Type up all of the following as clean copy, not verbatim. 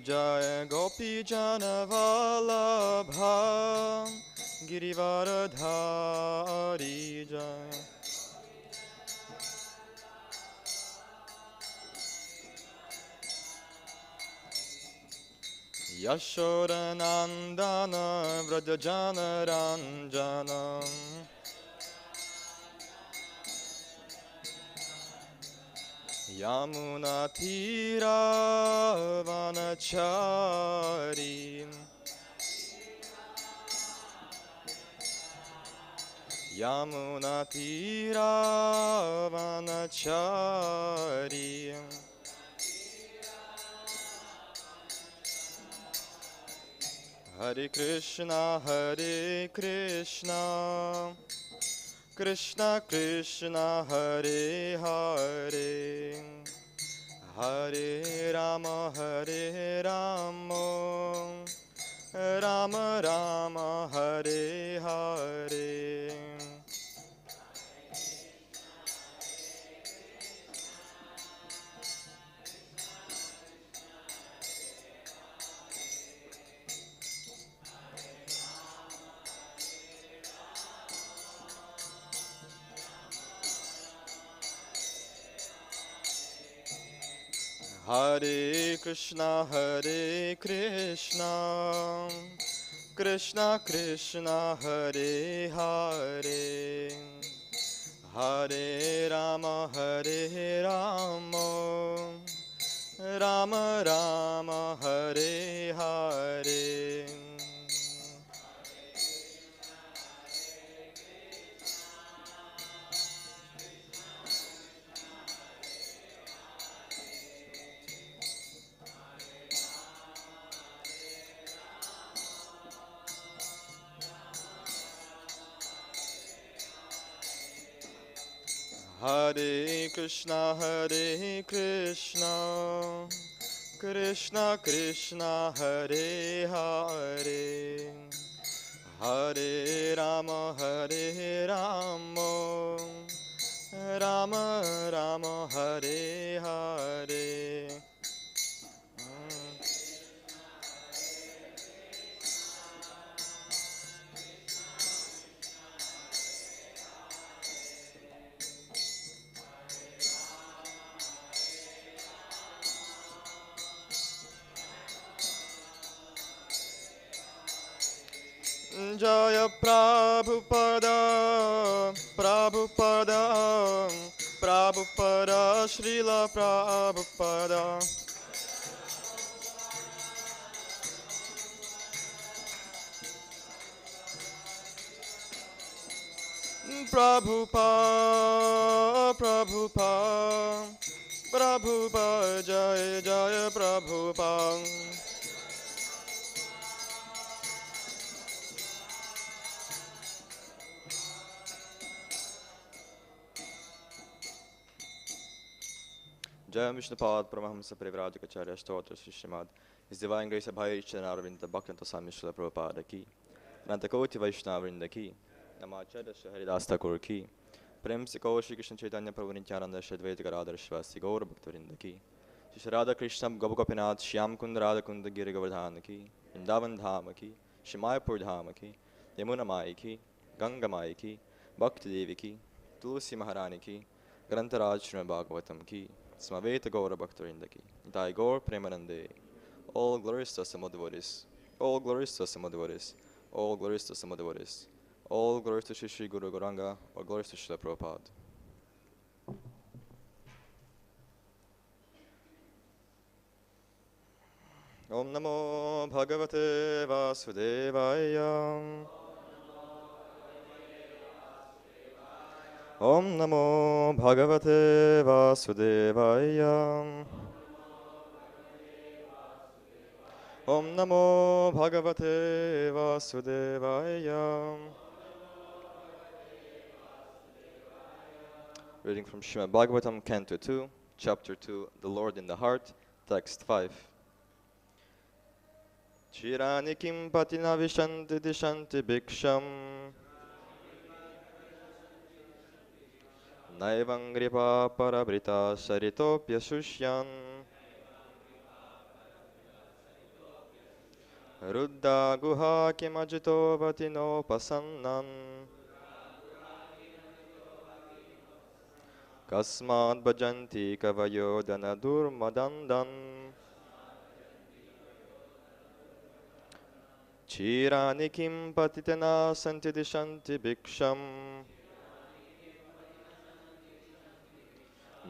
Jaya Gopi Jana Vallabha Girivaradhari Jaya Yashodanandana Vrajajana Ranjana Yamuna Tira Vanachari Yamuna Tira Vanachari Hare Krishna Krishna Krishna Hare Hare Hare Rama Rama Rama Hare Hare Hare Krishna Krishna Krishna Hare Hare Hare Rama Rama Rama Hare Hare Hare Krishna Krishna Krishna Hare Hare Hare Rama Rama Rama Hare Hare Jaya Prabhupada Srila Prabhupada Prabhupada Jaya Jaya Prabhupada Jai Vishnupad Paramahamsa Parivrajacharya Stotra Srimad His Divine Grace Abhay Chanarvinda Bhaktivinoda Swami Srila Prabhupada ki Anantakoti Vaishnavrinda ki Namacharya Shri Haridas Thakur ki Prem Se Kaur Shri Krishna Chaitanya Prabhu Nityananda Shri Advaita Gadadhar Shivasi Gaur Bhaktivinoda ki Shri Radha Krishna Gabu Gopinath Shyam Kund Radha Kund Giri Govardhan ki Vrindavan Dham ki Shri Mayapur Dham ki Yamuna Mai ki Ganga Mai ki Bhakti Devi ki Tulsi Maharani ki Grantaraj Srimad Bhagavatam ki Samaveta Gaura Bhaktivinoda ki Nitai Gaur Premanande All glories to Samadvaris All glories to Samadvaris All glories to Samadvaris All glories to Shri Shri Guru Gauranga All glories to Srila Prabhupada Om Namo Bhagavate Vasudevaya Om Namo Bhagavate Vasudevaya Om Namo Bhagavate Vasudevaya Reading from Srimad Bhagavatam, Canto 2, Chapter 2, The Lord in the Heart, Text 5. cīrāṇi kim patina diśanti bhikṣāṁ naivāṅghripāḥ para-bhṛtaḥ sarito aśuṣyan ruddhā guhāḥ kim ajito vati nopasannān. Kasmād bhajanti kavayo dhana-durmadāndhān. Cīrāṇi kim patitena santi diśanti bhikṣāṁ.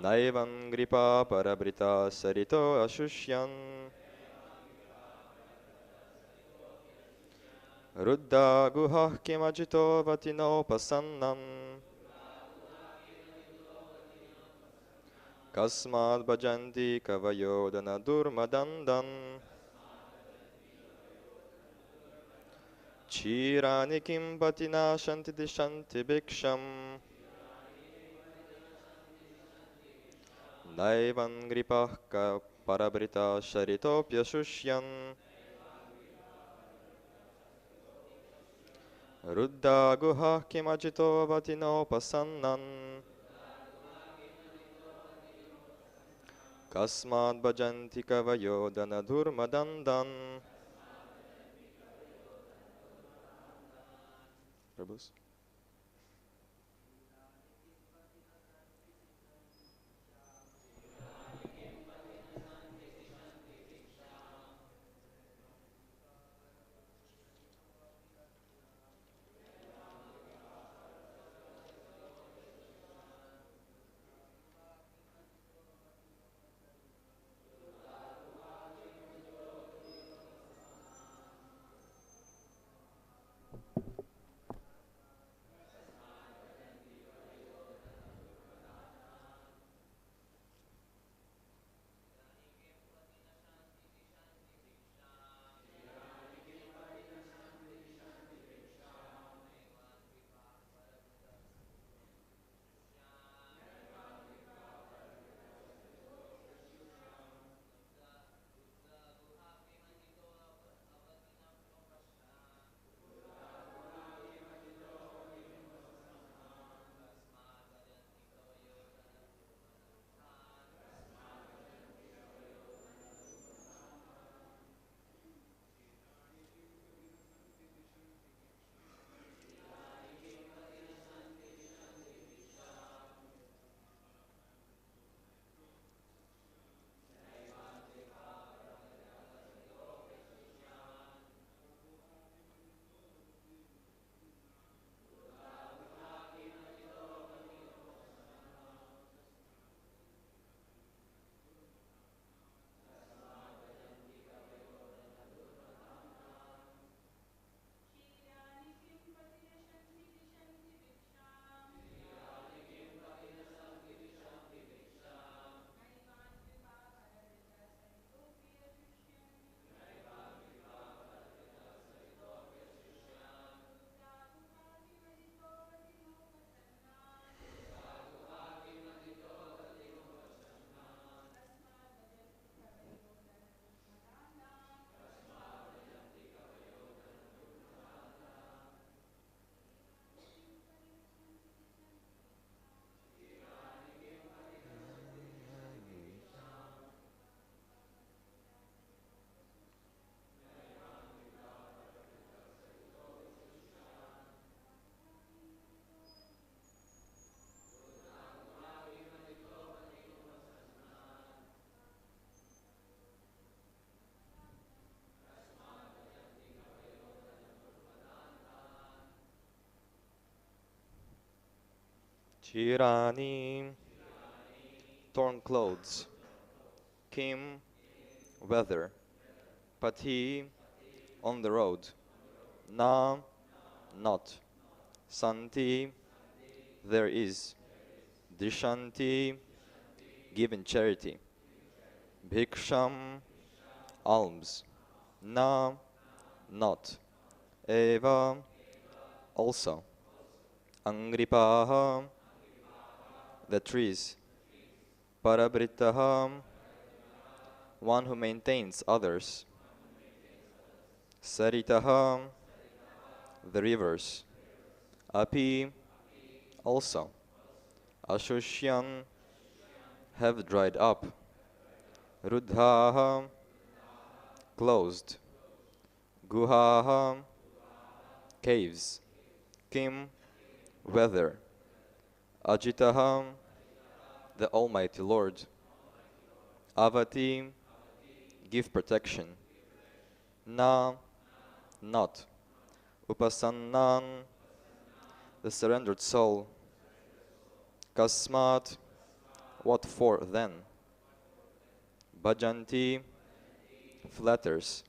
naivāṅghripāḥ para-bhṛtaḥ sarito aśuṣyan. ruddhā guhāḥ kim ajito vati nopasannān. kasmād bhajanti kavayo dhana-durmadāndhān. cīrāṇi kim patina santi diśanti bhikṣāṁ. naivāṅghripāḥ para-bhṛtaḥ sarito aśuṣyan. ruddhā guhāḥ kim ajito vati nopasannān. kasmād bhajanti kavayo dhana-durmadāndhān. Prabhus. cīrāṇi, torn clothes. Kim, weather. Pathi, on the road. Na, not. Santi, there is. Diśanti, given charity. Bhikṣāṁ, alms. Na, not. Eva, also. Aṅghripāḥ, the trees. Para-bhṛtaḥ, one who maintains others. Saritaḥ, the rivers. Api, also. Aśuṣyan, have dried up. Ruddhāḥ, closed. guhāḥ, caves. Kim, weather. Ajitaḥ, the Almighty Lord. Avati, give protection. Na, not. Nopasannān, the surrendered soul. Kasmād, what for then? Bhajanti, flatters.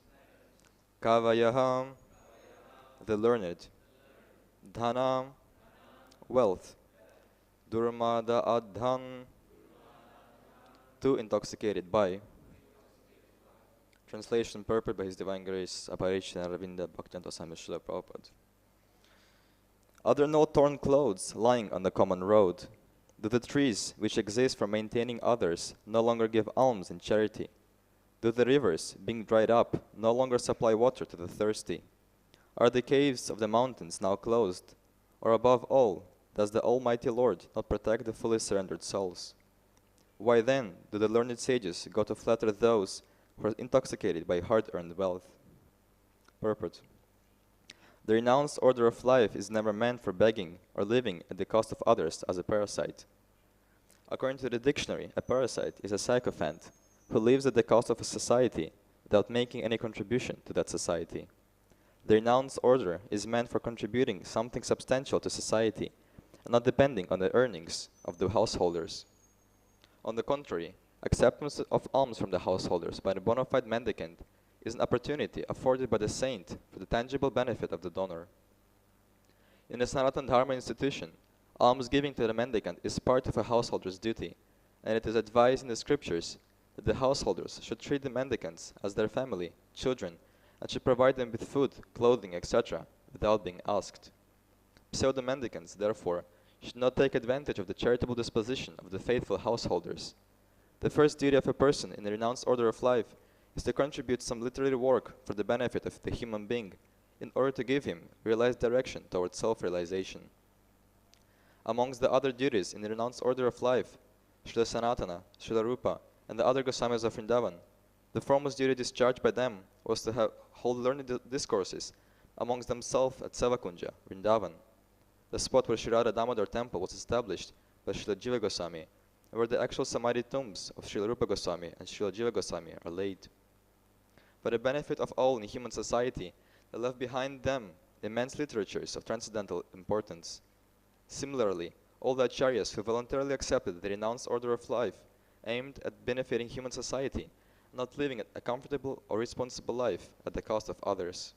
Kavayo, the learned. Dhana, wealth. Durmada-andhān, too intoxicated by. Translation purport by His Divine Grace, Apparition Ravinda Bhaktivedanta Swami Srila Prabhupada. Are there no torn clothes lying on the common road? Do the trees which exist for maintaining others no longer give alms in charity? Do the rivers, being dried up, no longer supply water to the thirsty? Are the caves of the mountains now closed? Or above all, does the Almighty Lord not protect the fully surrendered souls? Why then do the learned sages go to flatter those who are intoxicated by hard-earned wealth? Purport. The renounced order of life is never meant for begging or living at the cost of others as a parasite. According to the dictionary, a parasite is a sycophant who lives at the cost of a society without making any contribution to that society. The renounced order is meant for contributing something substantial to society and not depending on the earnings of the householders. On the contrary, acceptance of alms from the householders by the bona fide mendicant is an opportunity afforded by the saint for the tangible benefit of the donor. In the Sanatana Dharma institution, alms giving to the mendicant is part of a householder's duty, and it is advised in the scriptures that the householders should treat the mendicants as their family, children, and should provide them with food, clothing, etc., without being asked. Pseudo-mendicants, therefore, should not take advantage of the charitable disposition of the faithful householders. The first duty of a person in the renounced order of life is to contribute some literary work for the benefit of the human being, in order to give him realized direction towards self-realization. Amongst the other duties in the renounced order of life, Srila Sanatana, Srila Rupa, and the other Goswamis of Vrindavan, the foremost duty discharged by them was to hold learned discourses amongst themselves at Sevakunja, Vrindavan, the spot where Sri Radha Damodar temple was established by Srila Jiva Goswami, where the actual Samadhi tombs of Srila Rupa Goswami and Srila Jiva Goswami are laid. For the benefit of all in human society, they left behind them immense literatures of transcendental importance. Similarly, all the acharyas who voluntarily accepted the renounced order of life aimed at benefiting human society, not living a comfortable or responsible life at the cost of others.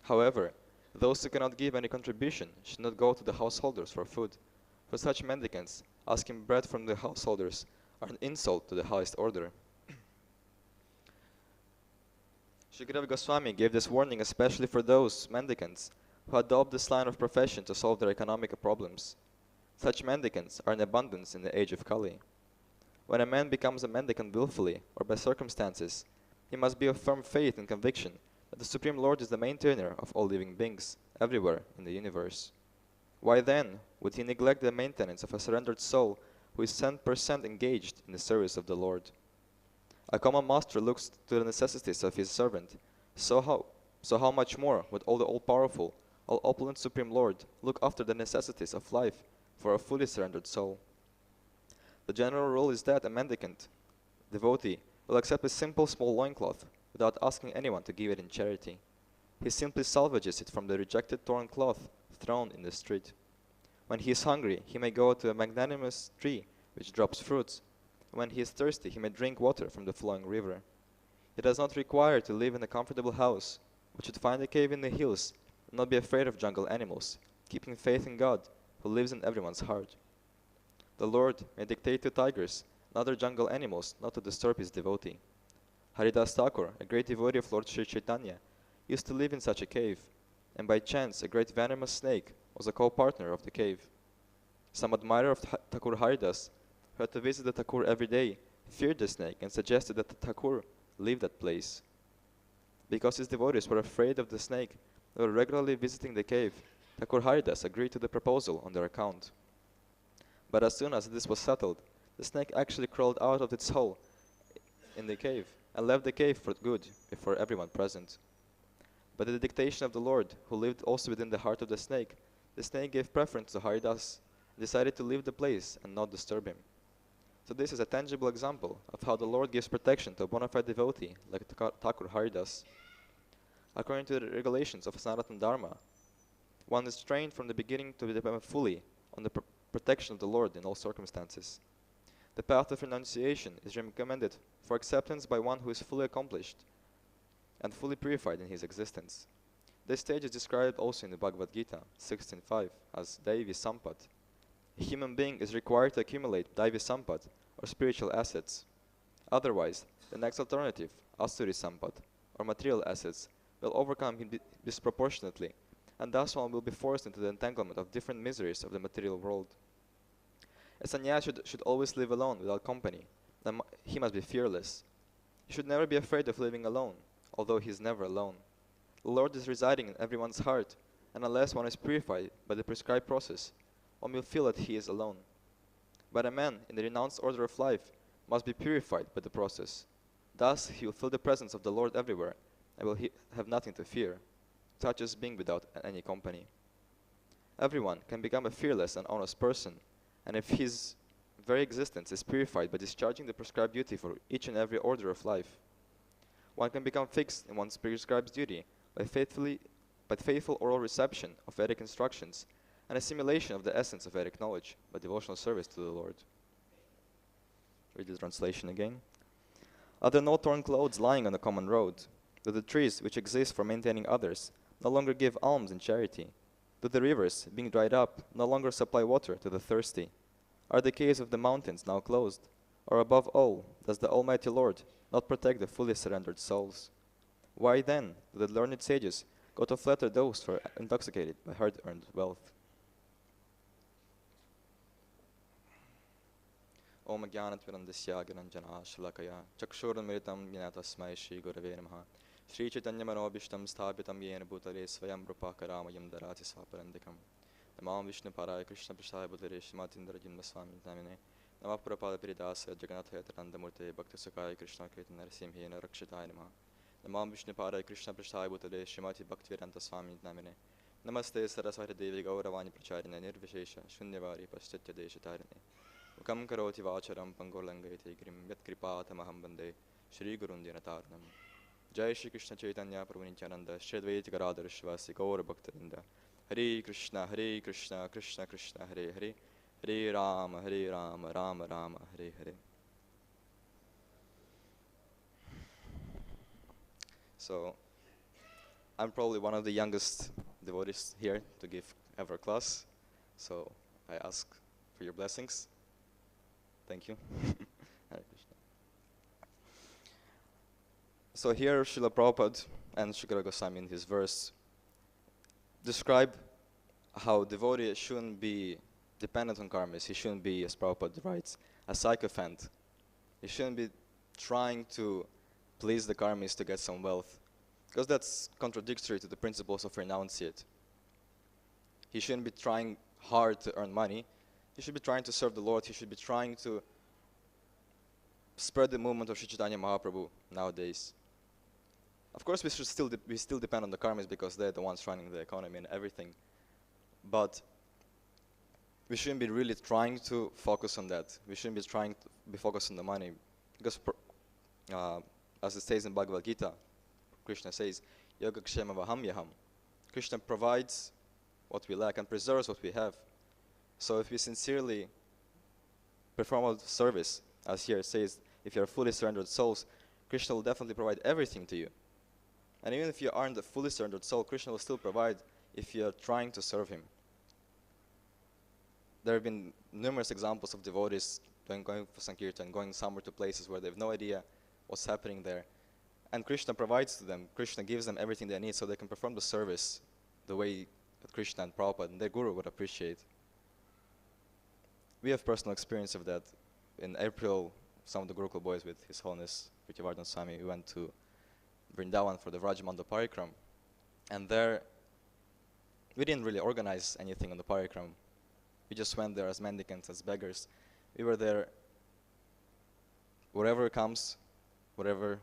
However, those who cannot give any contribution should not go to the householders for food. For such mendicants, asking bread from the householders are an insult to the highest order. Shukadeva Goswami gave this warning especially for those mendicants who adopt this line of profession to solve their economic problems. Such mendicants are in abundance in the age of Kali. When a man becomes a mendicant willfully or by circumstances, he must be of firm faith and conviction that the Supreme Lord is the maintainer of all living beings everywhere in the universe. Why then would he neglect the maintenance of a surrendered soul who is 100% engaged in the service of the Lord? A common master looks to the necessities of his servant, so how much more would all the all-powerful, all-opulent Supreme Lord look after the necessities of life for a fully surrendered soul? The general rule is that a mendicant devotee will accept a simple small loincloth without asking anyone to give it in charity. He simply salvages it from the rejected torn cloth thrown in the street. When he is hungry, he may go to a magnanimous tree which drops fruits. When he is thirsty, he may drink water from the flowing river. He does not require to live in a comfortable house, but should find a cave in the hills and not be afraid of jungle animals, keeping faith in God, who lives in everyone's heart. The Lord may dictate to tigers and other jungle animals not to disturb his devotee. Haridas Thakur, a great devotee of Lord Sri Chaitanya, used to live in such a cave, and by chance a great venomous snake was a co-partner of the cave. Some admirer of Thakur Haridas, who had to visit the Thakur every day, feared the snake and suggested that the Thakur leave that place. Because his devotees were afraid of the snake, they were regularly visiting the cave. Thakur Haridas agreed to the proposal on their account. But as soon as this was settled, the snake actually crawled out of its hole in the cave and left the cave for good before everyone present. But at the dictation of the Lord, who lived also within the heart of the snake gave preference to Haridas, decided to leave the place and not disturb him. So this is a tangible example of how the Lord gives protection to a bona fide devotee like Thakur Haridas. According to the regulations of Sanatana Dharma, one is trained from the beginning to depend fully on the protection of the Lord in all circumstances. The path of renunciation is recommended for acceptance by one who is fully accomplished and fully purified in his existence. This stage is described also in the Bhagavad Gita 16.5 as Daivi Sampat. A human being is required to accumulate Daivi Sampat, or spiritual assets. Otherwise, the next alternative, Asuri Sampat, or material assets, will overcome him disproportionately, and thus one will be forced into the entanglement of different miseries of the material world. A sannyasi should always live alone without company. He must be fearless. He should never be afraid of living alone, although he is never alone. The Lord is residing in everyone's heart, and unless one is purified by the prescribed process, one will feel that he is alone. But a man in the renounced order of life must be purified by the process. Thus he will feel the presence of the Lord everywhere, and will have nothing to fear, such as being without any company. Everyone can become a fearless and honest person, and if his very existence is purified by discharging the prescribed duty for each and every order of life, one can become fixed in one's prescribed duty by faithful oral reception of Vedic instructions and assimilation of the essence of Vedic knowledge by devotional service to the Lord. Read the translation again. Are there no torn clothes lying on the common road? Do the trees which exist for maintaining others no longer give alms in charity? Do the rivers, being dried up, no longer supply water to the thirsty? Are the caves of the mountains now closed? Or above all, does the Almighty Lord not protect the fully surrendered souls? Why then do the learned sages go to flatter those who are intoxicated by hard-earned wealth? Om Jnanatmirandasya Gyananjana Shalakaya Chakshurunmiritam Yena Tasmai Shri Gurave Namaha Shri Chaitanya Manobhishtam Sthapitam Yena Bhutale Swayam Rupa Karamayam Darati Svaparandikam Namam Vishnu Paraya Krishna Prasthaya Bhutale Shrimatindra Jindaswami Namine Namah Prabhupada Piridasa Jagannatha Yatarandamurte Bhakti Sakaya Krishna Kirtan Narasimha Rakshitaya Namaha Namam Vishnu Paraya Krishna Prasthaya Bhutale Shrimati Bhakti Vedanta Swami Namine Namaste Saraswati Devi Gauravani Pracharine Nirvishesha Shunyavāri Paschatya Deshatarine Ukam karoti vacharam pangolangayate grim yat kripatamaham bande Shri Gurun Dinataranam. Jai Shri Krishna Chaitanya Prabhu Nityananda Shri Advaita Gadadhara Shivasi Gaura Bhaktavinda. Hare Krishna Krishna Krishna Hare Hare Hare Rama Rama Rama Hare Hare. So, I'm probably one of the youngest devotees here to give ever class. So, I ask for your blessings. Thank you. Hare Krishna. So here Srila Prabhupada and Shukra Goswami in his verse describe how devotee shouldn't be dependent on karmas. He shouldn't be, as Prabhupada writes, a sycophant. He shouldn't be trying to please the karmis to get some wealth, because that's contradictory to the principles of renunciate. He shouldn't be trying hard to earn money. He should be trying to serve the Lord. He should be trying to spread the movement of Sri Chaitanya Mahaprabhu nowadays. Of course, we still depend on the karmis because they're the ones running the economy and everything. But we shouldn't be really trying to focus on that. We shouldn't be trying to be focused on the money, because as it says in Bhagavad Gita, Krishna says, "Yoga kshema vaham yaham." Krishna provides what we lack and preserves what we have. So if we sincerely perform our service, as here it says, if you are fully surrendered souls, Krishna will definitely provide everything to you. And even if you aren't a fully surrendered soul, Krishna will still provide if you are trying to serve him. There have been numerous examples of devotees going for Sankirtan, going somewhere to places where they have no idea what's happening there. And Krishna provides to them. Krishna gives them everything they need so they can perform the service the way that Krishna and Prabhupada and their guru would appreciate. We have personal experience of that. In April, some of the Gurukul boys with His Holiness Pritivardhan Swami, we went to Vrindavan for the Vrajamanda Parikram. And there, we didn't really organize anything on the Parikram. We just went there as mendicants, as beggars. We were there, whatever comes, whatever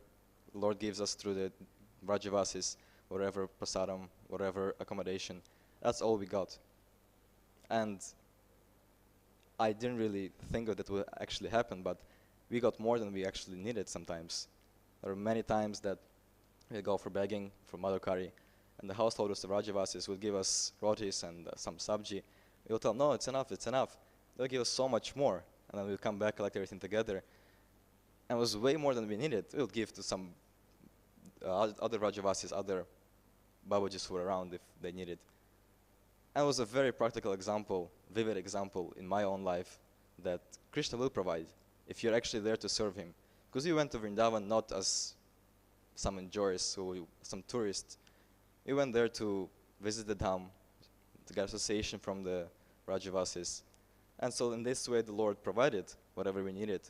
the Lord gives us through the Vrajavasis, whatever prasadam, whatever accommodation. That's all we got. And I didn't really think that would actually happen, but we got more than we actually needed sometimes. There were many times that we'd go for begging for mother curry, and the householders of Rajavasis would give us rotis and some sabji. We'll tell them, no, it's enough, it's enough. They'll give us so much more, and then we'll come back, collect everything together. And it was way more than we needed. We'll give to some other Rajavasis, other Babajis who were around if they needed. And it was a very practical example, vivid example in my own life that Krishna will provide if you're actually there to serve him. Because we went to Vrindavan not as some enjoyers, some tourists. We went there to visit the dham, to get association from the Rajavasis. And so in this way the Lord provided whatever we needed.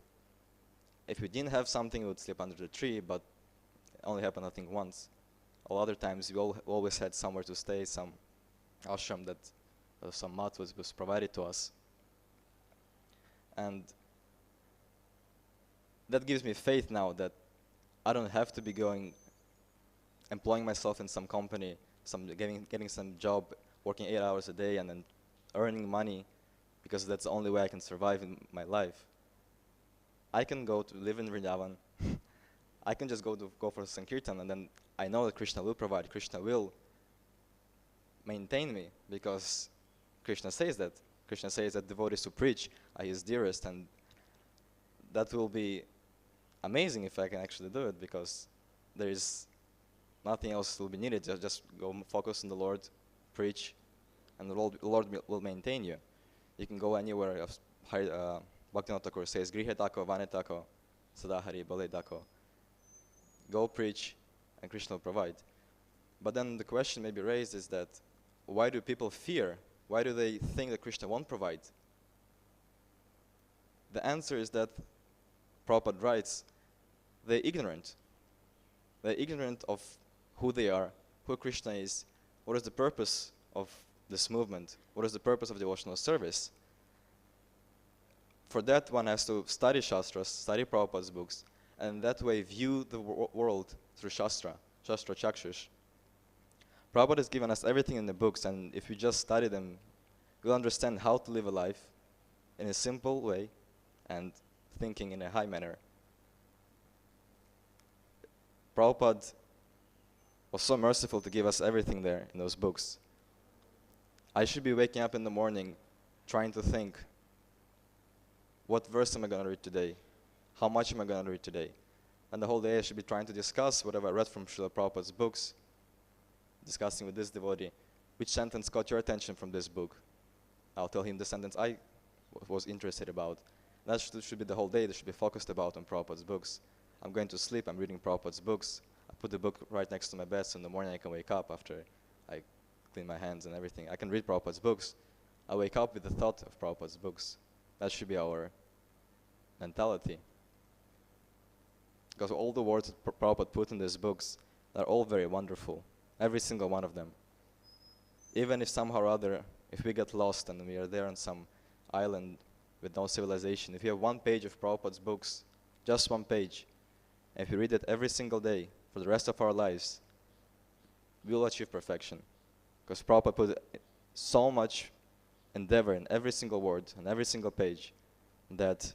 If we didn't have something, we would sleep under the tree, but it only happened, I think, once. All other times we always had somewhere to stay, some ashram that some mat was provided to us. And that gives me faith now that I don't have to be employing myself in some company, getting some job, working 8 hours a day and then earning money, because that's the only way I can survive in my life. I can go to live in Vrindavan. I can just go for Sankirtan, and then I know that Krishna will provide, Krishna will maintain me, because Krishna says that. Krishna says that devotees who preach are his dearest, and that will be amazing if I can actually do it, because there is nothing else will be needed. Just go focus on the Lord, preach, and the Lord will maintain you. You can go anywhere. Bhaktivinoda Thakur says, Grihe tako, vane tako, sadahari bale tako. Go preach, and Krishna will provide. But then the question may be raised is that, why do people fear? Why do they think that Krishna won't provide? The answer is that, Prabhupada writes, they're ignorant. They're ignorant of who they are, who Krishna is, what is the purpose of this movement, what is the purpose of devotional service. For that, one has to study Shastras, study Prabhupada's books, and that way view the world through Shastra Chakshush. Prabhupada has given us everything in the books, and if we just study them, we'll understand how to live a life in a simple way and thinking in a high manner. Prabhupada was so merciful to give us everything there in those books. I should be waking up in the morning trying to think, what verse am I going to read today? How much am I going to read today? And the whole day I should be trying to discuss whatever I read from Srila Prabhupada's books, discussing with this devotee, which sentence caught your attention from this book? I'll tell him the sentence I was interested about. That should be the whole day. That should be focused about on Prabhupada's books. I'm going to sleep, I'm reading Prabhupada's books. I put the book right next to my bed, so in the morning I can wake up after I clean my hands and everything. I can read Prabhupada's books. I wake up with the thought of Prabhupada's books. That should be our mentality. Because all the words that Prabhupada put in these books are all very wonderful. Every single one of them. Even if somehow or other, if we get lost and we are there on some island with no civilization, if you have one page of Prabhupada's books, just one page, and if we read it every single day for the rest of our lives, we will achieve perfection. Because Prabhupada put so much endeavor in every single word and every single page that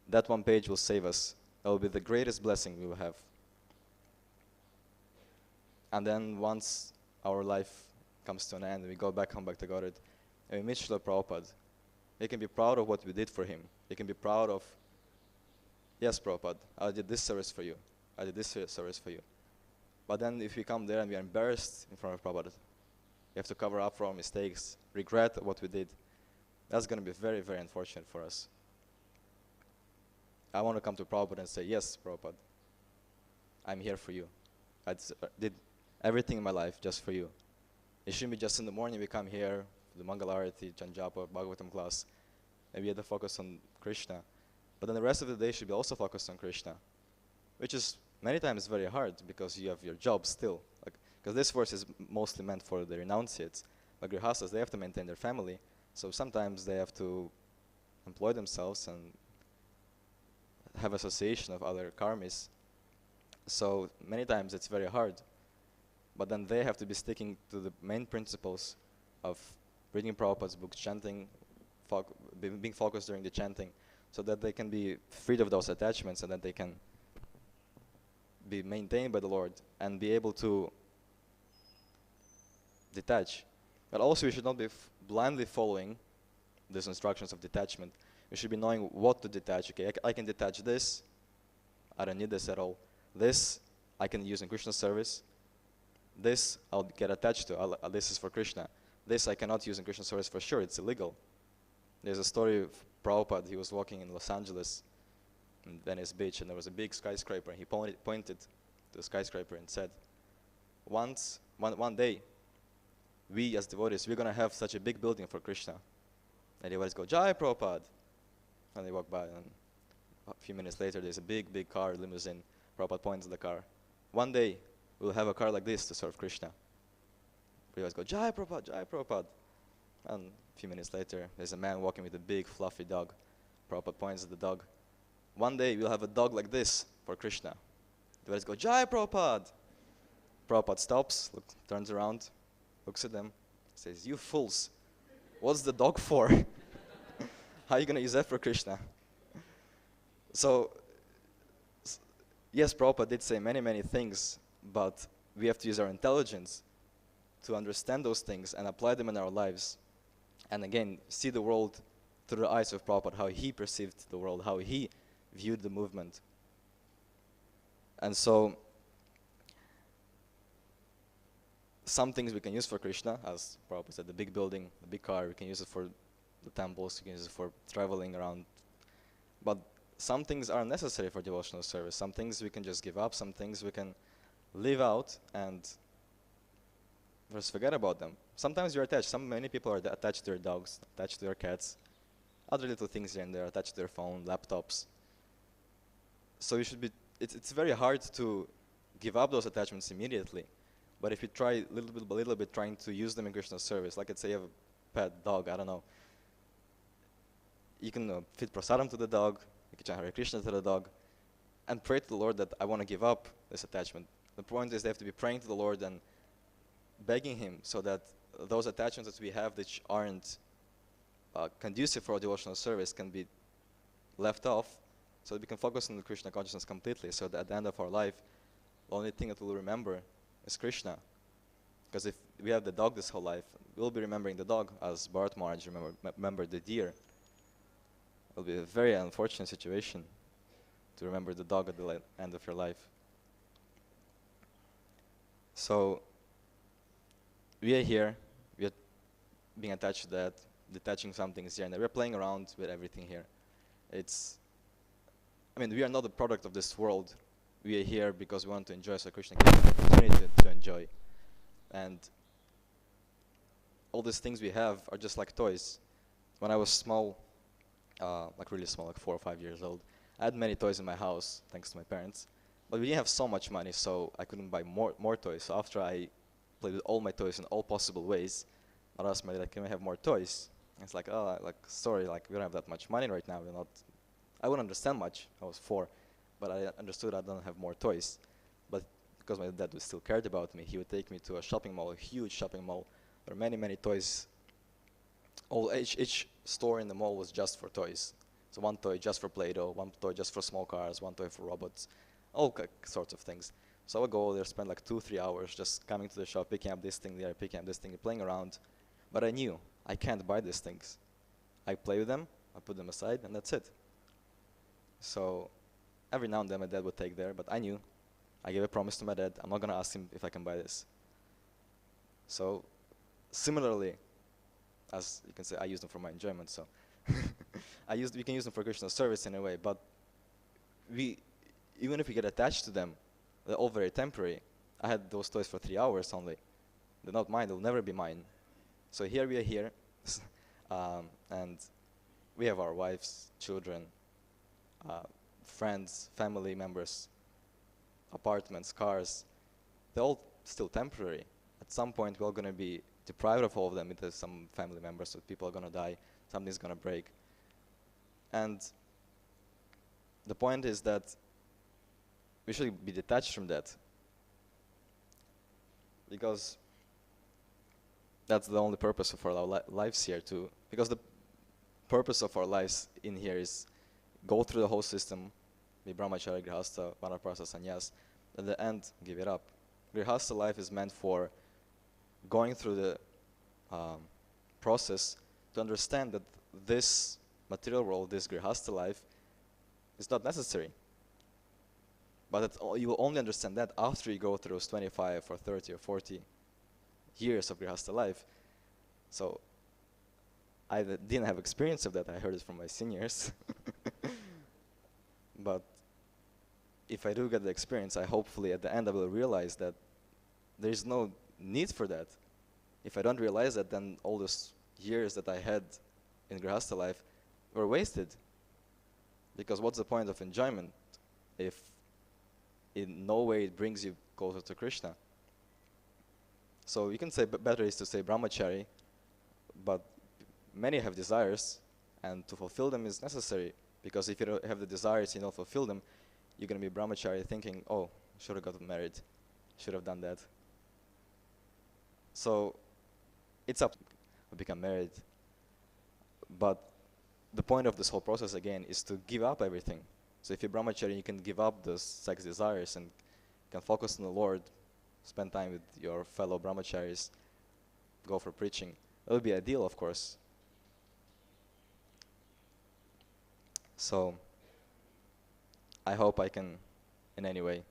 that one page will save us. That will be the greatest blessing we will have. And then once our life comes to an end, we go back home, back to Godhead, and we meet Srila Prabhupada, we can be proud of what we did for him. We can be proud of, yes, Prabhupada, I did this service for you. I did this service for you. But then if we come there and we are embarrassed in front of Prabhupada, we have to cover up for our mistakes, regret what we did. That's going to be very, very unfortunate for us. I want to come to Prabhupada and say, yes, Prabhupada, I'm here for you. I did everything in my life just for you. It shouldn't be just in the morning we come here, the Mangalarati, Janjapa, Bhagavatam class, and we have to focus on Krishna. But then the rest of the day should be also focused on Krishna, which is many times very hard because you have your job still. Because this verse is mostly meant for the renunciates. But grihastas, they have to maintain their family, so sometimes they have to employ themselves and have association of other karmis. So many times it's very hard. but then they have to be sticking to the main principles of reading Prabhupada's books, chanting, being focused during the chanting, so that they can be freed of those attachments and that they can be maintained by the Lord and be able to detach. But also we should not be blindly following these instructions of detachment. We should be knowing what to detach. Okay, I can detach this. I don't need this at all. This I can use in Krishna service. This I'll get attached to. This is for Krishna. This I cannot use in Krishna service for sure. It's illegal. There's a story of Prabhupada. He was walking in Los Angeles, in Venice Beach, and there was a big skyscraper. And he pointed to the skyscraper and said, one day, we as devotees, we're going to have such a big building for Krishna. And everybody's go, Jai Prabhupada. And they walk by, and a few minutes later, there's a big, big car, limousine. Prabhupada points at the car. One day, we'll have a car like this to serve Krishna. Everybody's go, Jai Prabhupada, Jai Prabhupada. And a few minutes later, there's a man walking with a big, fluffy dog. Prabhupada points at the dog. One day, we'll have a dog like this for Krishna. Everybody's go, Jai Prabhupada. Prabhupada stops, turns around, looks at them, says, you fools, what's the dog for? How are you going to use that for Krishna? So, yes, Prabhupada did say many, many things, but we have to use our intelligence to understand those things and apply them in our lives. And again, see the world through the eyes of Prabhupada, how he perceived the world, how he viewed the movement. And so, some things we can use for Krishna, as Prabhupada said, the big building, the big car, we can use it for the temples, we can use it for traveling around. But some things are necessary for devotional service. Some things we can just give up, some things we can leave out and just forget about them. Sometimes you're attached. Many people are attached to their dogs, attached to their cats, other little things here and there, attached to their phone, laptops. So you should be, it's very hard to give up those attachments immediately. But if you try little bit trying to use them in Krishna's service, like let's say you have a pet dog, I don't know, you can feed prasadam to the dog, you can chant Hare Krishna to the dog, and pray to the Lord that I want to give up this attachment. The point is they have to be praying to the Lord and begging Him so that those attachments that we have which aren't conducive for our devotional service can be left off so that we can focus on the Krishna consciousness completely, so that at the end of our life, the only thing that we'll remember is Krishna. Because if we have the dog this whole life, we'll be remembering the dog as Bharat Maharaj remembered the deer. It'll be a very unfortunate situation to remember the dog at the end of your life. So, we are here, we are being attached to that, detaching some things here and there. We're playing around with everything here. We are not the product of this world. We are here because we want to enjoy, so Krishna gives us the opportunity to enjoy. And all these things we have are just like toys. When I was small, like really small, like 4 or 5 years old, I had many toys in my house, thanks to my parents. But we didn't have so much money, so I couldn't buy more toys. So after I played with all my toys in all possible ways, I asked my dad, can we have more toys? And it's like, oh, sorry, we don't have that much money right now. I wouldn't understand much. I was 4. But I understood I don't have more toys. But because my dad still cared about me, he would take me to a shopping mall, a huge shopping mall. There were many, many toys. Each store in the mall was just for toys. So one toy just for Play-Doh, one toy just for small cars, one toy for robots, all sorts of things. So I would go there, spend like 2-3 hours just coming to the shop, picking up this thing there, picking up this thing, playing around. But I knew I can't buy these things. I play with them, I put them aside, and that's it. So every now and then my dad would take there, but I knew. I gave a promise to my dad, I'm not going to ask him if I can buy this. So similarly, as you can say, I use them for my enjoyment, so we can use them for Krishna's service in a way, but even if we get attached to them, they're all very temporary. I had those toys for 3 hours only. They're not mine, they'll never be mine. So here we are here, and we have our wives, children, friends, family members, apartments, cars. They're all still temporary. At some point, we're all going to be deprived of all of them because some family members, so people are going to die, something's going to break. And the point is that we should be detached from that. because that's the only purpose of our lives here too. Because the purpose of our lives in here is go through the whole system, be brahmachari, grihastha, vanaprastha, sannyas. At the end, give it up. Grihastha life is meant for going through the process to understand that this material world, this grihastha life, is not necessary. But you will only understand that after you go through those 25 or 30 or 40 years of grihastha life. So I didn't have experience of that. I heard it from my seniors. But if I do get the experience, I hopefully at the end I will realize that there is no need for that. If I don't realize that, then all those years that I had in grihastha life were wasted. Because what's the point of enjoyment if in no way it brings you closer to Krishna? So you can say better is to say brahmachari, but many have desires, and to fulfill them is necessary. Because if you don't have the desires, you don't fulfill them, you're going to be brahmachari thinking, oh, should have gotten married, should have done that. So it's up to become married. But the point of this whole process again is to give up everything. So if you're brahmachari, you can give up those sex desires and can focus on the Lord, spend time with your fellow brahmacharis, go for preaching. That would be ideal, of course. So I hope I can, in any way,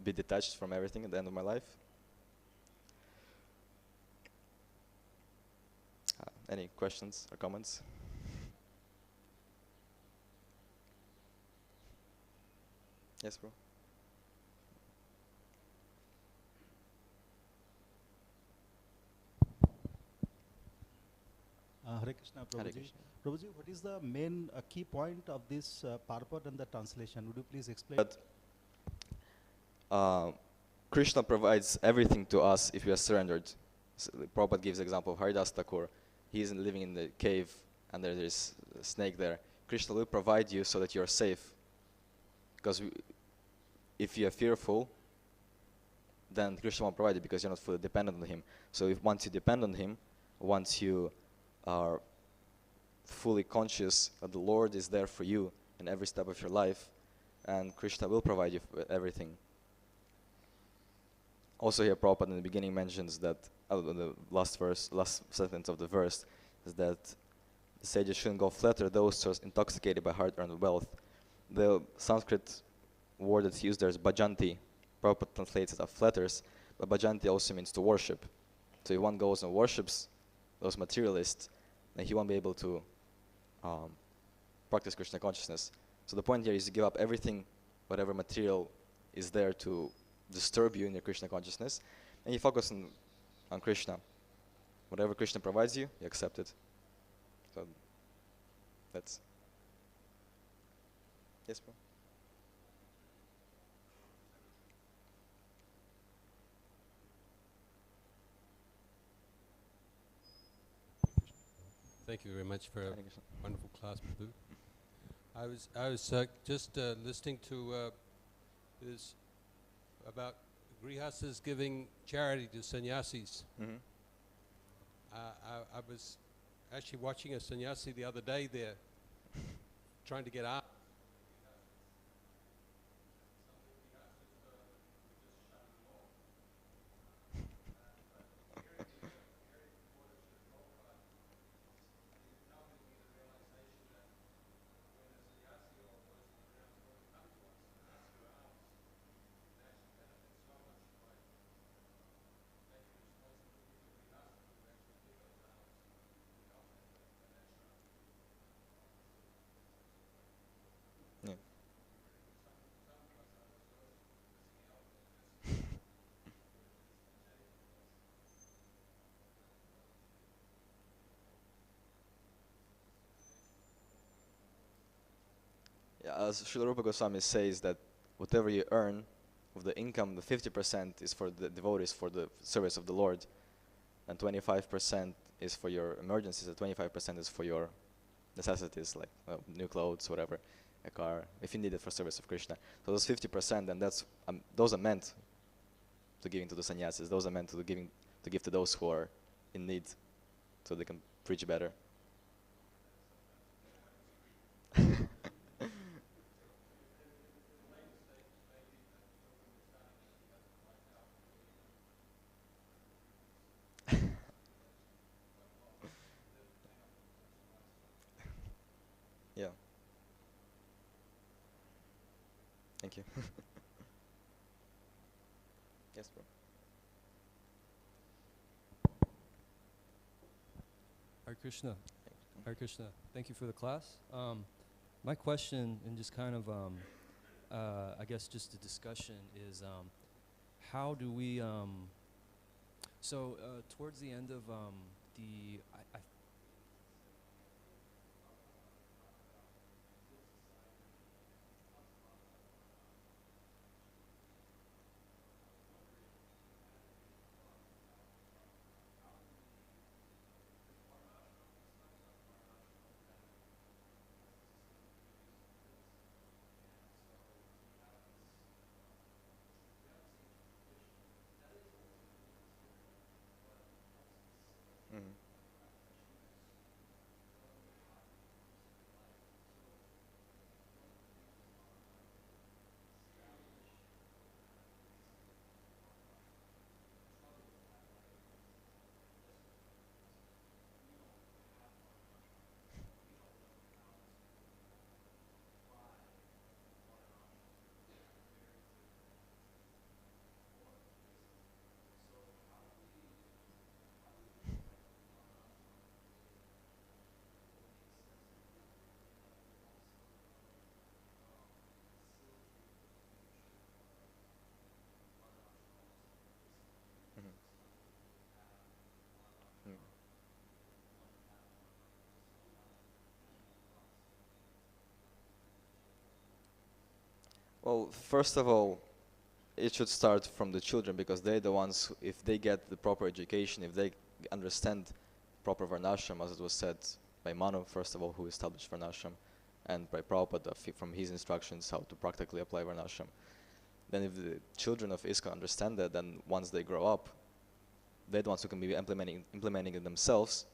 be detached from everything at the end of my life. Any questions or comments? Yes, bro. Hare Krishna, Prabhuji. Hare Krishna. Prabhuji, what is the main key point of this purport and the translation? Would you please explain? That Krishna provides everything to us if we are surrendered. So Prabhupada gives the example of Haridas Thakur. He is living in the cave and there is a snake there. Krishna will provide you so that you are safe. Because if you are fearful, then Krishna won't provide you because you're not fully dependent on him. So if once you depend on him, once you are fully conscious that the Lord is there for you in every step of your life, and Krishna will provide you with everything. Also here Prabhupada in the beginning mentions that, the last sentence of the verse, is that the sages shouldn't go flatter those who are intoxicated by hard-earned wealth. The Sanskrit word that's used there is bhajanti. Prabhupada translates it as flatters, but bhajanti also means to worship. So if one goes and worships those materialists, then he won't be able to practice Krishna consciousness. So the point here is to give up everything, whatever material is there to disturb you in your Krishna consciousness, and you focus on Krishna. Whatever Krishna provides you, you accept it. So that's... Yes, bro? Thank you very much for a wonderful class, Prabhu. I was just listening to this about grihastas giving charity to sannyasis. Mm-hmm. I was actually watching a sannyasi the other day there, trying to get out. As Srila Rupa Goswami says that whatever you earn of the income, the 50% is for the devotees for the service of the Lord, and 25% is for your emergencies, and 25% is for your necessities, like new clothes, whatever, a car, if you need it for service of Krishna. So those 50%, and those are meant to giving to the sannyasis. Those are meant to give to those who are in need, so they can preach better. Yeah. Thank you. Yes, bro. Hare Krishna. Hare Krishna. Thank you for the class. My question, and just kind of, I guess just a discussion, is how do we, towards the end of I Mhm. Mhm. Mm. Well, first of all, it should start from the children, because they're the ones who, if they get the proper education, if they understand proper varnashram, as it was said by Manu, first of all, who established varnashram, and by Prabhupada from his instructions how to practically apply varnashram, then if the children of ISKCON understand that, then once they grow up, they're the ones who can be implementing it themselves,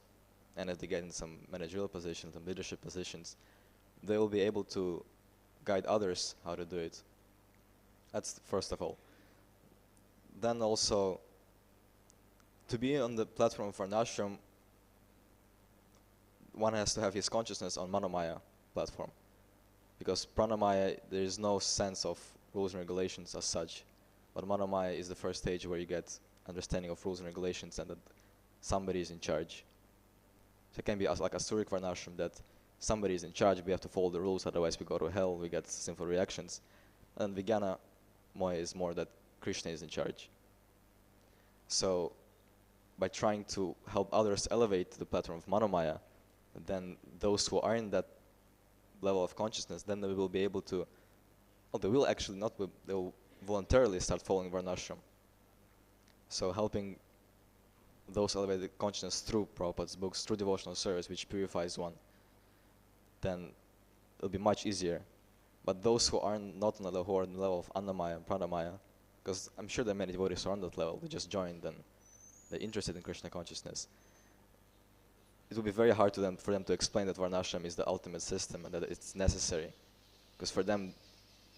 and as they get in some managerial positions, some leadership positions, they will be able to guide others how to do it. That's first of all. Then also, to be on the platform of varnashram, one has to have his consciousness on Manomaya platform, because Pranamaya, there is no sense of rules and regulations as such, but Manomaya is the first stage where you get understanding of rules and regulations and that somebody is in charge. So it can be like a Asuric varnashram, that somebody is in charge, we have to follow the rules, otherwise we go to hell, we get sinful reactions. And Vijnana Moya is more that Krishna is in charge. So by trying to help others elevate to the platform of Manomaya, then those who are in that level of consciousness, then they will be able to, well, they will actually not, they will voluntarily start following varnashram. So helping those elevated consciousness through Prabhupada's books, through devotional service, which purifies one, then it'll be much easier. But those who are not on the level, who are on the level of Annamaya and Pranamaya, because I'm sure there are many devotees who are on that level, they just joined and they're interested in Krishna consciousness. It will be very hard for them to explain that varnashram is the ultimate system and that it's necessary. Because for them,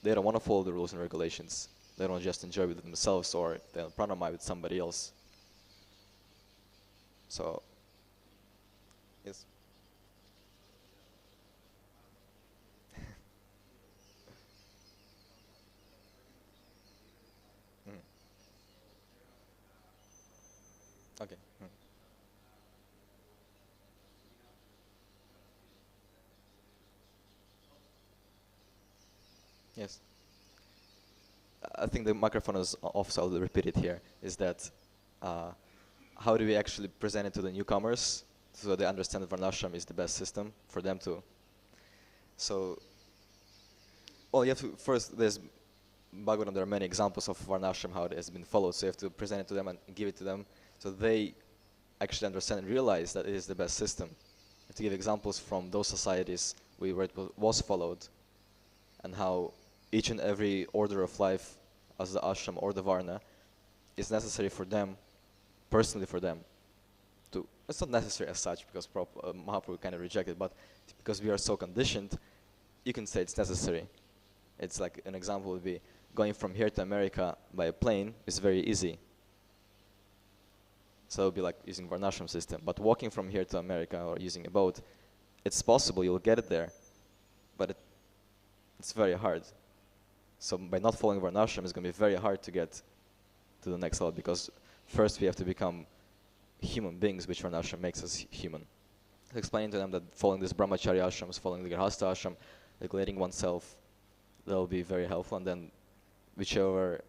they don't want to follow the rules and regulations. They don't just enjoy with themselves, or they don't pranamaya with somebody else. So, yes. Mm. Okay. Mm. Yes. I think the microphone is off, so I'll repeat it here. Is that how do we actually present it to the newcomers so they understand that varnashram is the best system for them to? So, well, you have to first. There's Bhagavatam. There are many examples of varnashram how it has been followed. So you have to present it to them and give it to them, so they actually understand and realize that it is the best system. You have to give examples from those societies where it was followed, and how each and every order of life, as the ashram or the varna, it's necessary for them, personally for them, to, it's not necessary as such because Mahaprabhu kind of rejected, but because we are so conditioned, you can say it's necessary. It's like an example would be going from here to America by a plane is very easy. So it would be like using Varnashram system. But walking from here to America or using a boat, it's possible you'll get it there, but it's very hard. So by not following Varnashram, it's going to be very hard to get to the next level because first we have to become human beings, which Varnashram makes us human. Explaining to them that following this brahmacharya ashrams, following the grihastha ashram, regulating oneself, that will be very helpful. And then whichever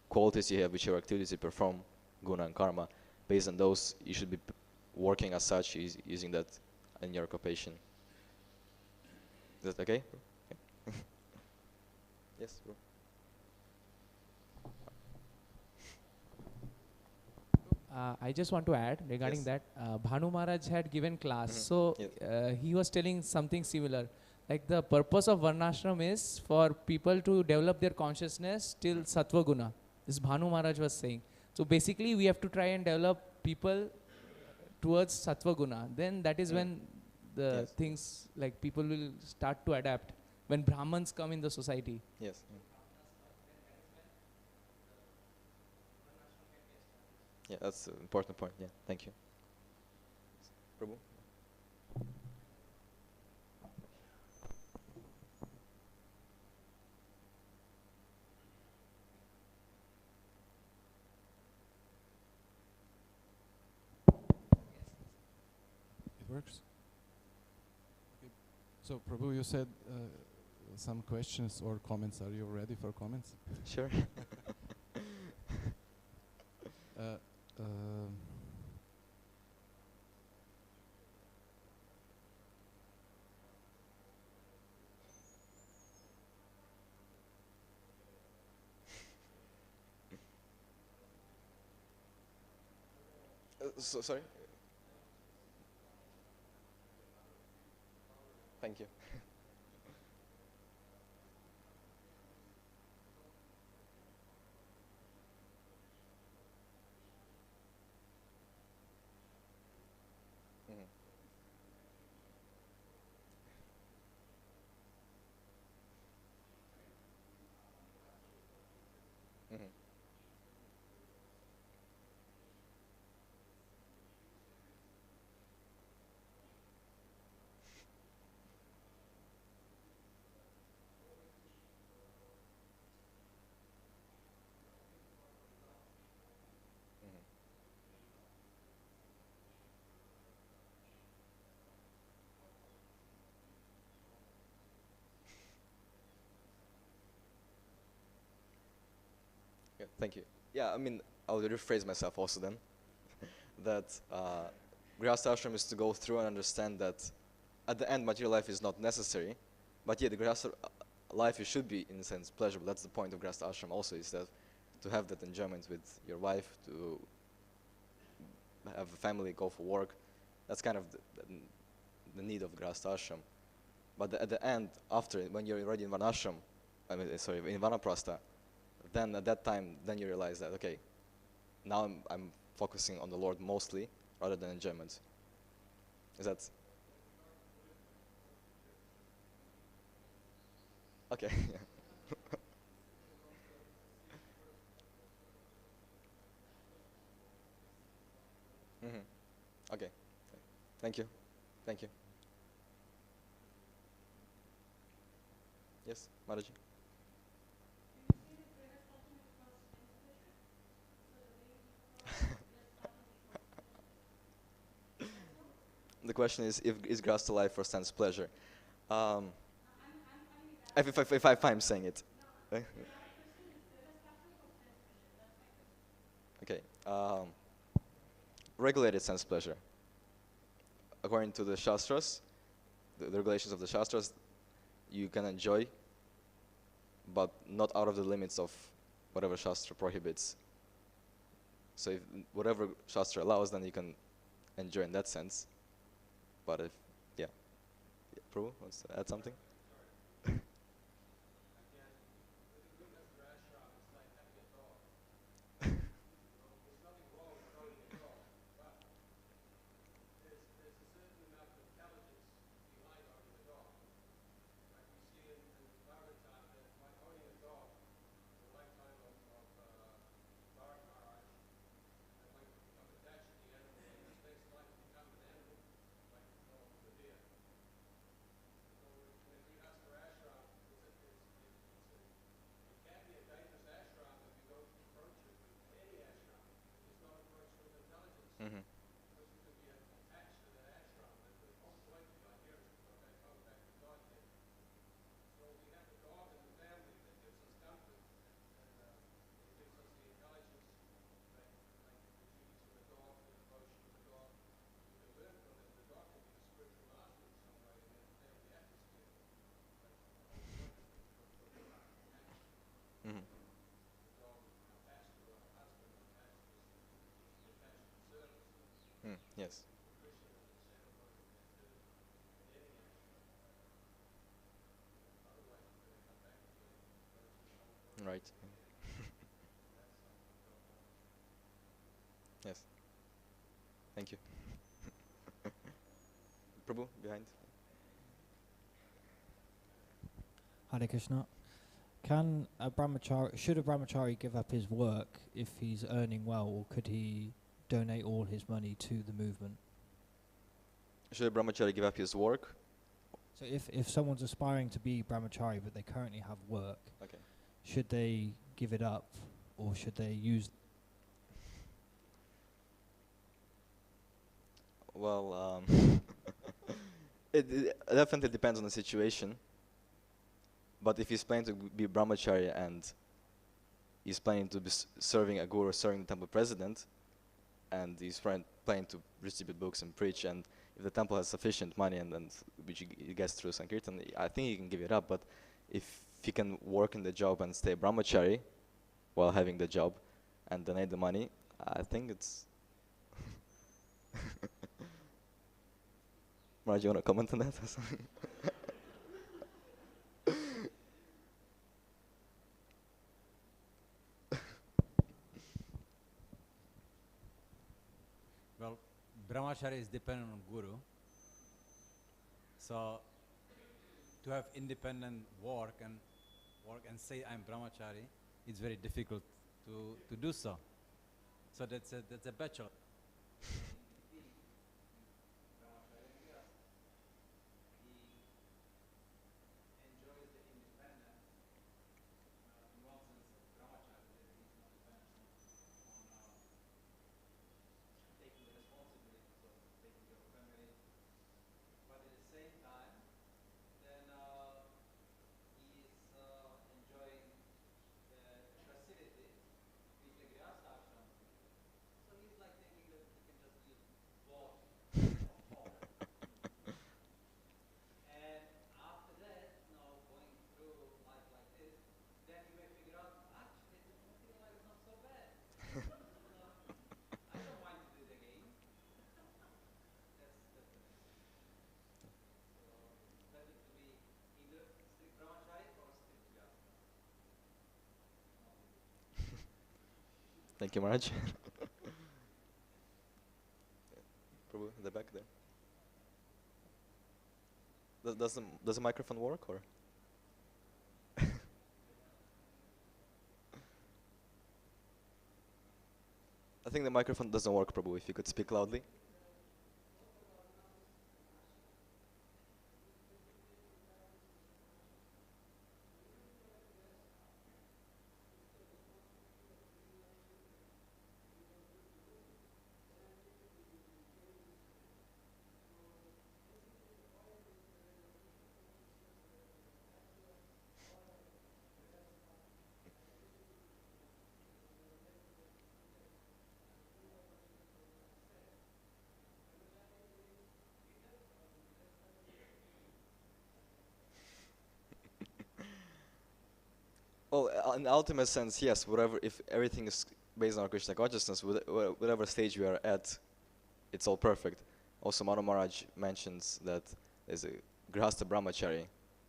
qualities you have, whichever activities you perform, guna and karma, based on those, you should be working as such, using that in your occupation. Is that okay? Okay. Yes, bro. I just want to add regarding Yes. that, Bhanu Maharaj had given class, so Yes. he was telling something similar. Like the purpose of Varnashram is for people to develop their consciousness till Sattva Guna. This Bhanu Maharaj was saying. So basically we have to try and develop people towards Sattva Guna. Then that is when the Yes. things like people will start to adapt. When Brahmins come in the society. Yes. Yeah, that's an important point. Yeah, thank you. Prabhu? It works. Okay. So, Prabhu, you said some questions or comments. Are you ready for comments? Sure. Sorry? Thank you. Yeah, thank you. Yeah, I mean, I'll rephrase myself also then. That Grihastha ashram is to go through and understand that at the end material life is not necessary, but yeah, the Grihastha life it should be in a sense pleasurable. That's the point of Grihastha ashram also, is that to have that enjoyment with your wife, to have a family, go for work. That's kind of the need of Grihastha ashram. But at the end, after, when you're already in Varnashram, in Vanaprastha, then at that time, then you realize that, okay, now I'm focusing on the Lord mostly, rather than enjoyment. Is that? Okay. Okay. Thank you. Thank you. Yes, Maraji. The question is grihastha life for sense pleasure? If I'm saying it. Okay. Regulated sense pleasure. According to the Shastras, the regulations of the Shastras, you can enjoy, but not out of the limits of whatever Shastra prohibits. So if whatever Shastra allows, then you can enjoy in that sense. But if, yeah. Prabhu wants to add something? Yes. Right. Yes. Thank you. Prabhu, behind. Hare Krishna. Should a brahmachari give up his work if he's earning well, or could he donate all his money to the movement? Should a brahmachari give up his work? So if someone's aspiring to be brahmachari but they currently have work, Okay. should they give it up, or should they use? Well, it definitely depends on the situation. But if he's planning to be brahmachari and he's planning to be serving a guru, serving the temple president, and he's planning to distribute books and preach, and if the temple has sufficient money and which he gets through Sankirtan, I think he can give it up. But if he can work in the job and stay brahmachari while having the job and donate the money, I think it's... Maharaj, you want to comment on that or something? Well, brahmachari is dependent on guru. So to have independent work and say I'm brahmachari, it's very difficult to do so. So that's a bachelor. Thank you, Maharaj. Prabhu, in the back there. Does the microphone work, or? I think the microphone doesn't work, Prabhu. If you could speak loudly. Well, in the ultimate sense, yes. If everything is based on Krishna consciousness, whatever stage we are at, it's all perfect. Also, Manu Maharaj mentions that there's a grihasta brahmachari.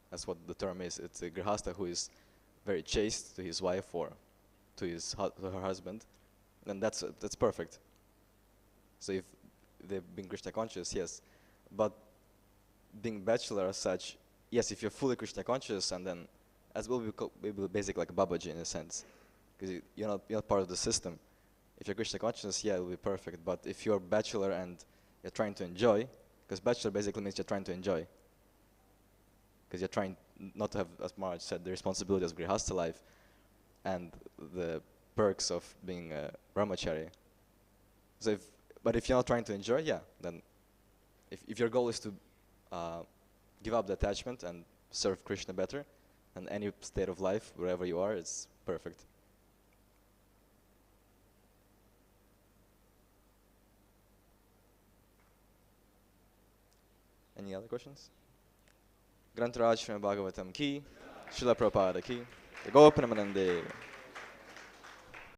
That's what the term is. It's a grihasta who is very chaste to his wife or to her husband, and that's perfect. So if they've been Krishna conscious, yes. But being bachelor as such, yes, if you're fully Krishna conscious, and then as will be basically like a Babaji in a sense, because you're not part of the system. If you're Krishna conscious, yeah, it will be perfect. But if you're bachelor and you're trying to enjoy, because bachelor basically means you're trying to enjoy, because you're trying not to have, as Maharaj said, the responsibility of grihasta life and the perks of being a brahmachari. So but if you're not trying to enjoy, yeah, then if your goal is to give up the attachment and serve Krishna better, and any state of life, wherever you are, it's perfect. Any other questions? Grantaraj from Bhagavatam ki, Srila Prabhupada ki, the Gopanamande.